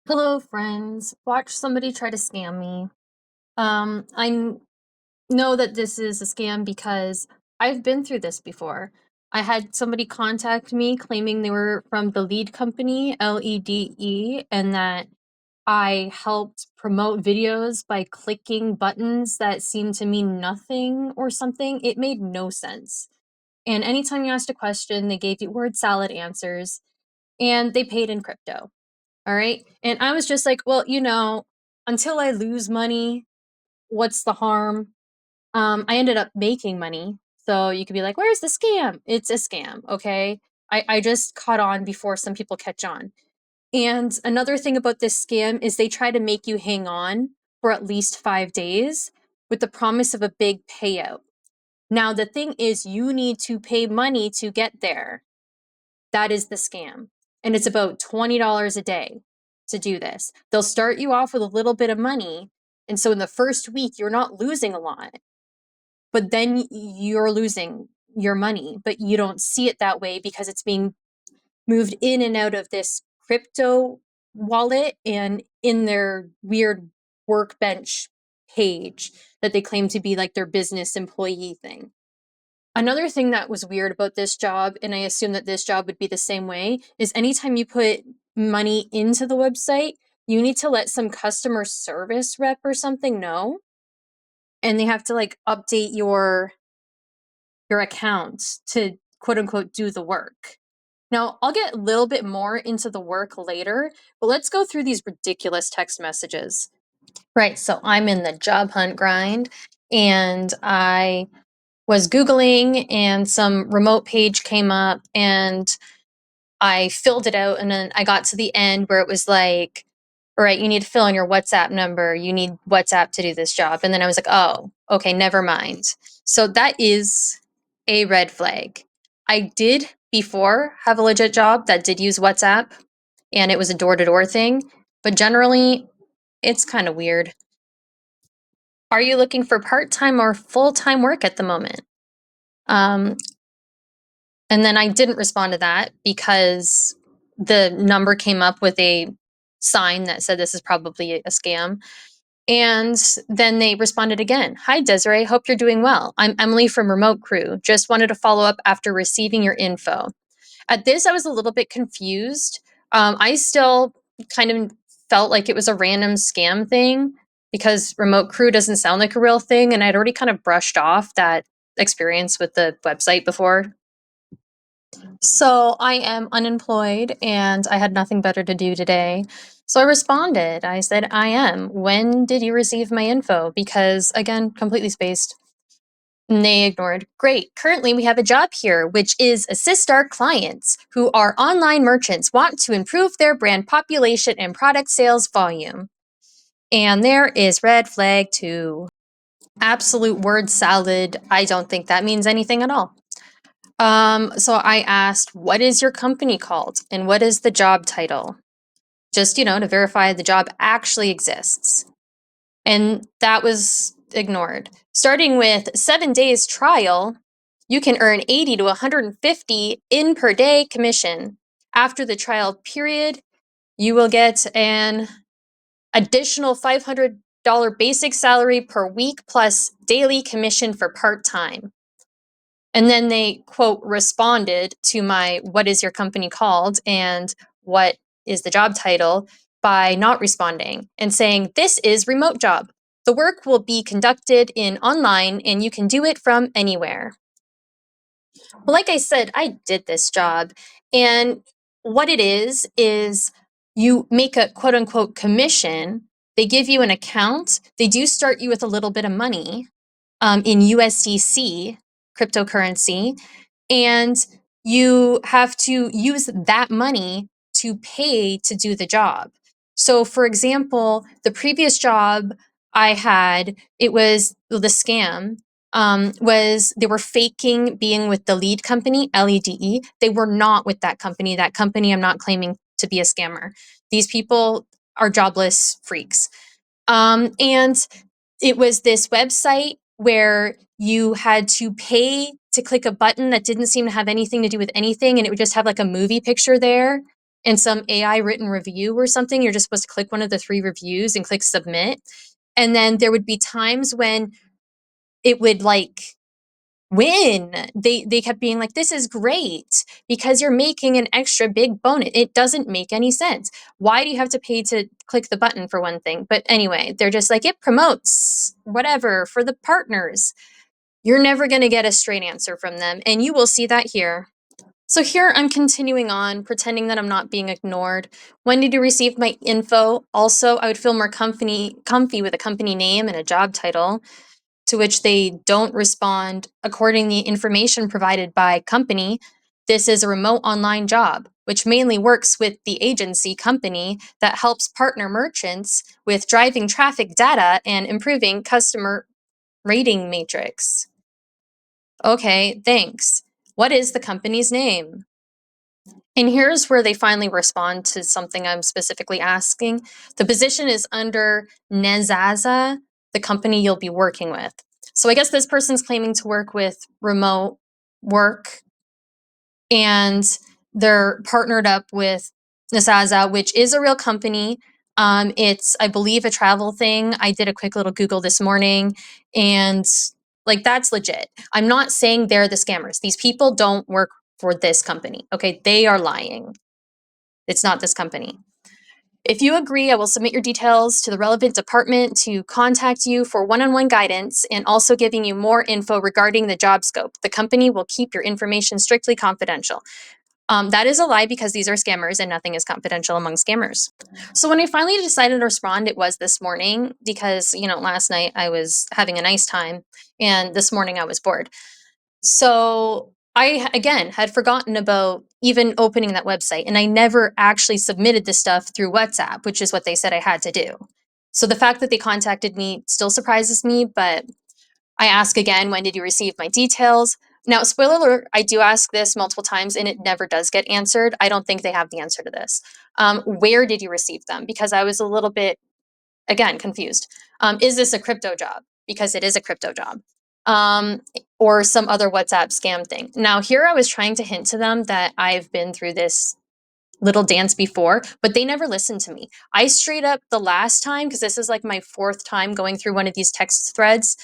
Hello, friends. Watch somebody try to scam me. I know that this is a scam because I've been through this before. I had somebody contact me claiming they were from the lead company, LEDE, and that I helped promote videos by clicking buttons that seemed to mean nothing or something. It made no sense. And anytime you asked a question, they gave you word salad answers, and they paid in crypto. All right. And I was just like, well, until I lose money, what's the harm? I ended up making money. So you could be like, where's the scam? It's a scam. Okay. I just caught on before some people catch on. And another thing about this scam is they try to make you hang on for at least 5 days with the promise of a big payout. Now, the thing is, you need to pay money to get there. That is the scam. And it's about $20 a day to do this. They'll start you off with a little bit of money. And so in the first week, you're not losing a lot, but then you're losing your money. But you don't see it that way because it's being moved in and out of this crypto wallet and in their weird workbench page that they claim to be like their business employee thing. Another thing that was weird about this job, and I assume that this job would be the same way, is anytime you put money into the website, you need to let some customer service rep or something know. And they have to like update your account to quote unquote do the work. Now, I'll get a little bit more into the work later, but let's go through these ridiculous text messages. Right, so I'm in the job hunt grind and I was Googling and some remote page came up and I filled it out and then I got to the end where it was like, all right, you need to fill in your WhatsApp number. You need WhatsApp to do this job. And then I was like, oh, okay, never mind. So that is a red flag. I did before have a legit job that did use WhatsApp and it was a door to door thing, but generally it's kind of weird. Are you looking for part time or full time work at the moment? Um, And then I didn't respond to that because the number came up with a sign that said this is probably a scam. And then they responded again. Hi, Desiree. Hope you're doing well. I'm Emily from Remote Crew. Just wanted to follow up after receiving your info. At this, I was a little bit confused. I still kind of felt like it was a random scam thing because Remote Crew doesn't sound like a real thing. And I'd already kind of brushed off that experience with the website before. So I am unemployed and I had nothing better to do today. So I responded. I said, I am. When did you receive my info? Because again, completely spaced. And they ignored. Great. Currently, we have a job here, which is assist our clients who are online merchants, want to improve their brand population and product sales volume. And there is red flag two. Absolute word salad. I don't think that means anything at all. So I asked, what is your company called and what is the job title? Just, to verify the job actually exists. And that was ignored. Starting with 7 days trial, you can earn 80 to 150 in per day commission. After the trial period, you will get an additional $500 basic salary per week plus daily commission for part-time. And then they, quote, responded to my, what is your company called? And what is the job title by not responding and saying, this is remote job. The work will be conducted in online and you can do it from anywhere. Well, like I said, I did this job. And what it is you make a quote unquote commission. They give you an account. They do start you with a little bit of money in USDC, cryptocurrency, and you have to use that money to pay to do the job. So, for example, the previous job I had, it was the scam. Was they were faking being with the lead company, LEDE. They were not with that company. That company, I'm not claiming to be a scammer. These people are jobless freaks. And it was this website where you had to pay to click a button that didn't seem to have anything to do with anything, and it would just have like a movie picture there, in some AI written review or something. You're just supposed to click one of the 3 reviews and click submit. And then there would be times when it would like win. They kept being like, this is great because you're making an extra big bonus. It doesn't make any sense. Why do you have to pay to click the button for one thing? But anyway, they're just like, it promotes whatever for the partners. You're never going to get a straight answer from them. And you will see that here. So here I'm continuing on, pretending that I'm not being ignored. When did you receive my info? Also, I would feel more comfy with a company name and a job title, to which they don't respond. According to the information provided by company, this is a remote online job, which mainly works with the agency company that helps partner merchants with driving traffic data and improving customer rating matrix. Okay, thanks. What is the company's name? And here's where they finally respond to something I'm specifically asking. The position is under Nezaza, the company you'll be working with. So I guess this person's claiming to work with remote work, and they're partnered up with Nezaza, which is a real company. It's, I believe, a travel thing. I did a quick little Google this morning, and like that's legit. I'm not saying they're the scammers. These people don't work for this company. Okay, they are lying. It's not this company. If you agree, I will submit your details to the relevant department to contact you for one-on-one guidance and also giving you more info regarding the job scope. The company will keep your information strictly confidential. That is a lie because these are scammers and nothing is confidential among scammers. So when I finally decided to respond, it was this morning because, last night I was having a nice time and this morning I was bored. So I, again, had forgotten about even opening that website, and I never actually submitted this stuff through WhatsApp, which is what they said I had to do. So the fact that they contacted me still surprises me, but I ask again, when did you receive my details? Now, spoiler alert, I do ask this multiple times and it never does get answered. I don't think they have the answer to this. Where did you receive them? Because I was a little bit, again, confused. Is this a crypto job? Because it is a crypto job. Or some other WhatsApp scam thing. Now, here I was trying to hint to them that I've been through this little dance before, but they never listened to me. I straight up the last time, because this is like my 4th time going through one of these text threads,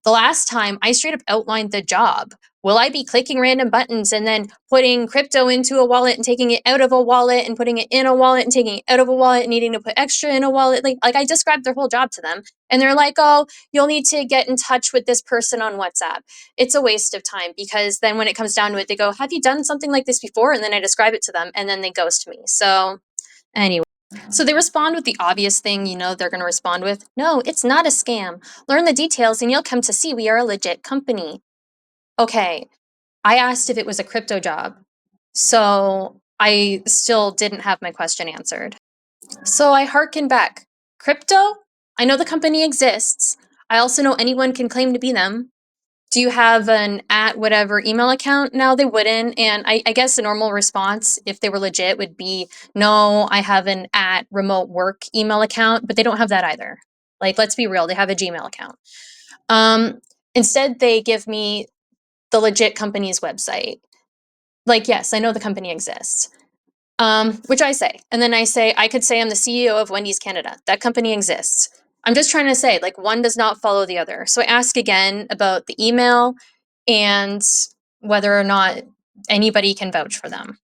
the last time I straight up outlined the job. Will I be clicking random buttons and then putting crypto into a wallet and taking it out of a wallet and putting it in a wallet and taking it out of a wallet and needing to put extra in a wallet? Like I described their whole job to them. And they're like, oh, you'll need to get in touch with this person on WhatsApp. It's a waste of time because then when it comes down to it, they go, have you done something like this before? And then I describe it to them and then they ghost me. So anyway. So they respond with the obvious thing, they're going to respond with, no, it's not a scam. Learn the details and you'll come to see we are a legit company. Okay, I asked if it was a crypto job. So I still didn't have my question answered. So I hearken back. Crypto? I know the company exists. I also know anyone can claim to be them. Do you have an at whatever email account? No, they wouldn't. And I guess the normal response, if they were legit, would be, no, I have an at remote work email account, but they don't have that either. Like, let's be real, they have a Gmail account. Instead, they give me the legit company's website. Like, yes, I know the company exists. Which I say. And then I say, I could say I'm the CEO of Wendy's Canada. That company exists. I'm just trying to say, like, one does not follow the other. So I ask again about the email and whether or not anybody can vouch for them.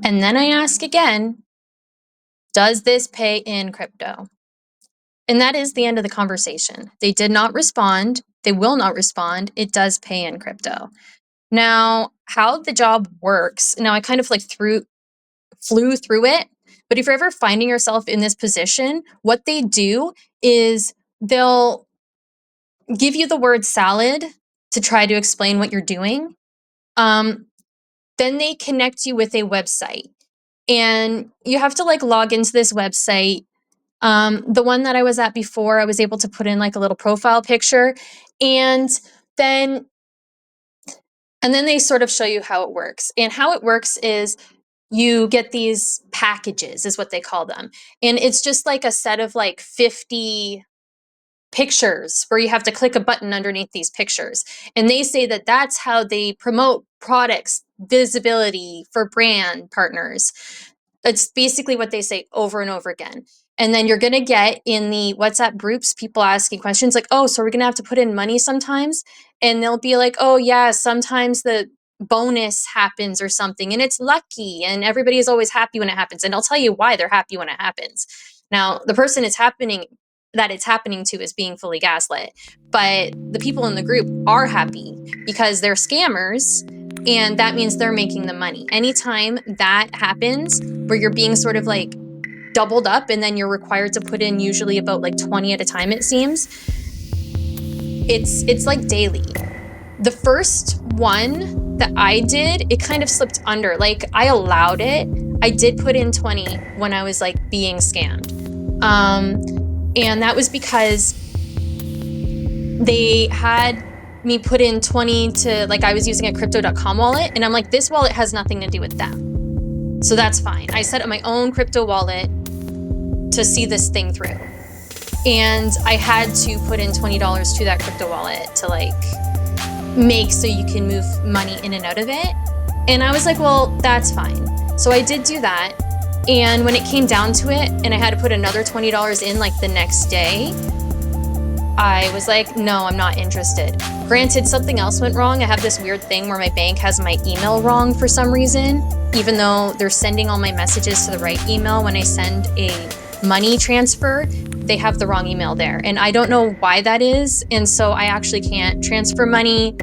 And then I ask again, does this pay in crypto? And that is the end of the conversation. They did not respond. They will not respond. It does pay in crypto. Now, how the job works, now I kind of like flew through it. But if you're ever finding yourself in this position, what they do is they'll give you the word salad to try to explain what you're doing. Then they connect you with a website and you have to like log into this website. The one that I was at before, I was able to put in like a little profile picture and then they sort of show you how it works. And how it works is you get these packages, is what they call them. And it's just like a set of like 50 pictures where you have to click a button underneath these pictures. And they say that that's how they promote products, visibility for brand partners. It's basically what they say over and over again. And then you're going to get in the WhatsApp groups people asking questions like, oh, so we're going to have to put in money sometimes. And they'll be like, oh, yeah, sometimes the bonus happens or something and it's lucky and everybody is always happy when it happens. And I'll tell you why they're happy when it happens. Now, the person it's happening to is being fully gaslit, but the people in the group are happy because they're scammers. And that means they're making the money. Anytime that happens, where you're being sort of like doubled up and then you're required to put in usually about like 20 at a time, it seems, it's like daily. The first one that I did, it kind of slipped under. Like I allowed it. I did put in 20 when I was like being scammed. And that was because they had me put in 20 to, like, I was using a crypto.com wallet and I'm like, this wallet has nothing to do with them. So that's fine. I set up my own crypto wallet to see this thing through. And I had to put in $20 to that crypto wallet to like make so you can move money in and out of it. And I was like, well, that's fine. So I did do that. And when it came down to it and I had to put another $20 in like the next day, I was like, no, I'm not interested. Granted, something else went wrong. I have this weird thing where my bank has my email wrong for some reason, even though they're sending all my messages to the right email. When I send a money transfer, they have the wrong email there. And I don't know why that is. And so I actually can't transfer money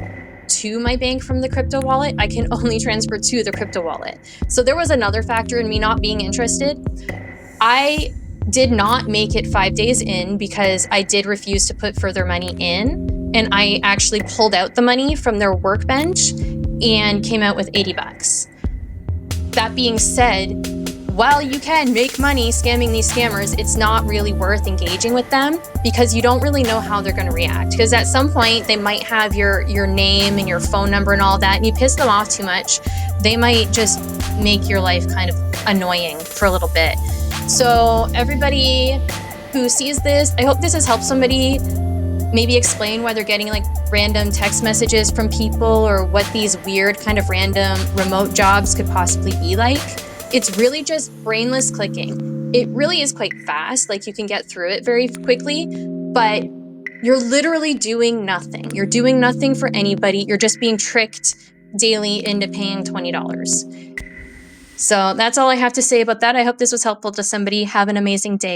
to my bank from the crypto wallet. I can only transfer to the crypto wallet. So there was another factor in me not being interested. I did not make it 5 days in because I did refuse to put further money in. And I actually pulled out the money from their workbench and came out with $80. That being said, while you can make money scamming these scammers, it's not really worth engaging with them because you don't really know how they're going to react. Because at some point they might have your name and your phone number and all that, and you piss them off too much, they might just make your life kind of annoying for a little bit. So everybody who sees this, I hope this has helped somebody maybe explain why they're getting like random text messages from people or what these weird kind of random remote jobs could possibly be like. It's really just brainless clicking. It really is quite fast, like you can get through it very quickly, but you're literally doing nothing. You're doing nothing for anybody. You're just being tricked daily into paying $20. So that's all I have to say about that. I hope this was helpful to somebody. Have an amazing day.